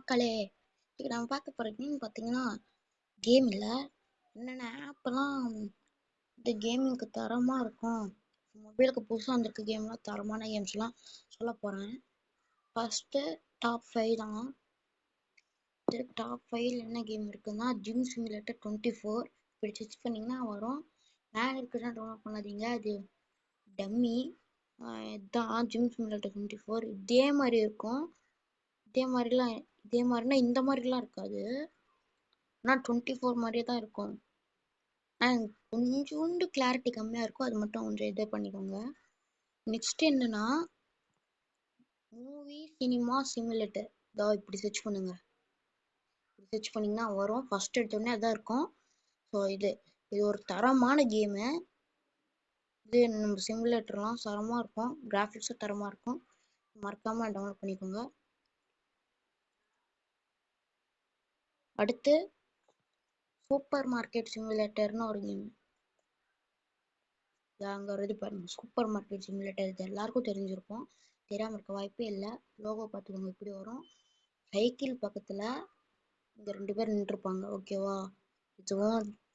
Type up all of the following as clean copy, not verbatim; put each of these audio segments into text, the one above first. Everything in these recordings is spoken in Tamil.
மக்களே, இன்னைக்கு நம்ம பார்க்க போற கேம் பார்த்தீங்கன்னா கேம் இல்லை, என்னென்ன ஆப்லாம் இந்த கேமிங்க்கு தரமாக இருக்கும். மொபைலுக்கு புதுசாக வந்திருக்க கேம்லாம் தரமான கேம்ஸ்லாம் சொல்ல போகிறேன். ஃபஸ்ட்டு டாப் 5 தான். டாப் 5 என்ன கேம் இருக்குன்னா ஜிம் சிமுலேட்டர் 24. இப்படி சர்ச் பண்ணிங்கன்னா வரும். மேலே இருக்குதான் டவுன்லோட் பண்ணாதீங்க, அது டம்மி. இதுதான் ஜிம் சிமுலேட்டர் 24. இதே மாதிரி இருக்கும். இதே மாதிரினா இந்த மாதிரிலாம் இருக்காது. ஆனால் 24 மாதிரியே தான் இருக்கும். ஆனால் கொஞ்சோண்டு கிளாரிட்டி கம்மியாக இருக்கும். அது மட்டும் கொஞ்சம் இது பண்ணிக்கோங்க. நெக்ஸ்ட் என்னன்னா மூவி சினிமா சிமுலேட்டர். இதோ இப்படி சர்ச் பண்ணுங்க. சர்ச் பண்ணிங்கன்னா வரும். ஃபர்ஸ்ட் எடுத்தோடனே அதான் இருக்கும். ஸோ இது ஒரு தரமான கேமு. இது நம்ம சிமுலேட்டர்லாம் தரமாக இருக்கும். கிராஃபிக்ஸும் தரமாக இருக்கும். மறக்காமல் டவுன்லோட் பண்ணிக்கோங்க. அடுத்து சூப்பர் மார்க்கெட் சிமுலேட்டர்னு ஒரு கேம். அங்கே வருது பாருங்க, சூப்பர் மார்க்கெட் சிமுலேட்டர். இது எல்லாருக்கும் தெரிஞ்சிருக்கும், தெரியாமல் இருக்க வாய்ப்பே இல்லை. லோகோ பார்த்துக்கோங்க, இப்படி வரும். சைக்கிள் பக்கத்தில் இங்கே 2 பேர் நின்றுருப்பாங்க. ஓகேவா?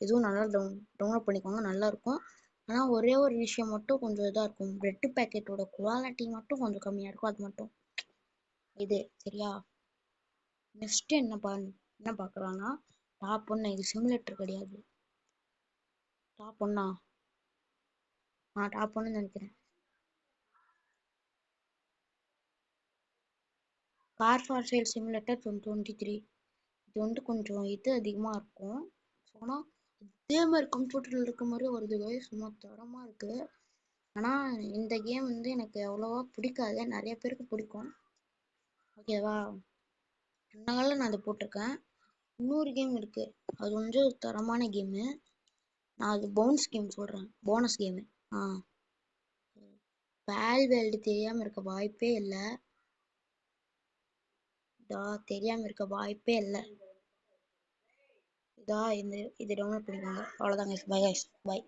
இதுவும் நல்லா டவுன்லோட் பண்ணிக்கோங்க, நல்லா இருக்கும். ஆனால் ஒரே ஒரு விஷயம் மட்டும் கொஞ்சம் இதாக இருக்கும், பிரெட் பேக்கெட்டோட குவாலிட்டி மட்டும் கொஞ்சம் கம்மியாக இருக்கும். அது மட்டும் இது சரியா? நெக்ஸ்ட் என்ன பார்க்குறான்னா டாப் 1. இது சிமுலேட்டர் கிடையாது. டாப் 1 டாப் 1 நினைக்கிறேன். Car for sale simulator 2023. இது கொஞ்சம் இது அதிகமாக இருக்கும். ஆனால் இதே மாதிரி கம்ப்யூட்டரில் இருக்க மாதிரி வருது, சும்மா தரமாக இருக்குது. ஆனால் இந்த கேம் எனக்கு அவ்வளோவா பிடிக்காது, நிறைய பேருக்கு பிடிக்கும். ஓகேவா? அதனால நான் அதை போட்டிருக்கேன். இன்னொரு கேம் இருக்குது, அது கொஞ்சம் தரமான கேமு. நான் அது பவுன்ஸ் கேம் சொல்கிறேன், போனஸ் கேமு. வேல்வேல்டு தெரியாமல் இருக்க வாய்ப்பே இல்லை. தெரியாமல் இருக்க வாய்ப்பே இல்லை. இது டவுன்லோட் பண்ணிக்கோங்க. அவ்வளோதாங்க. பை.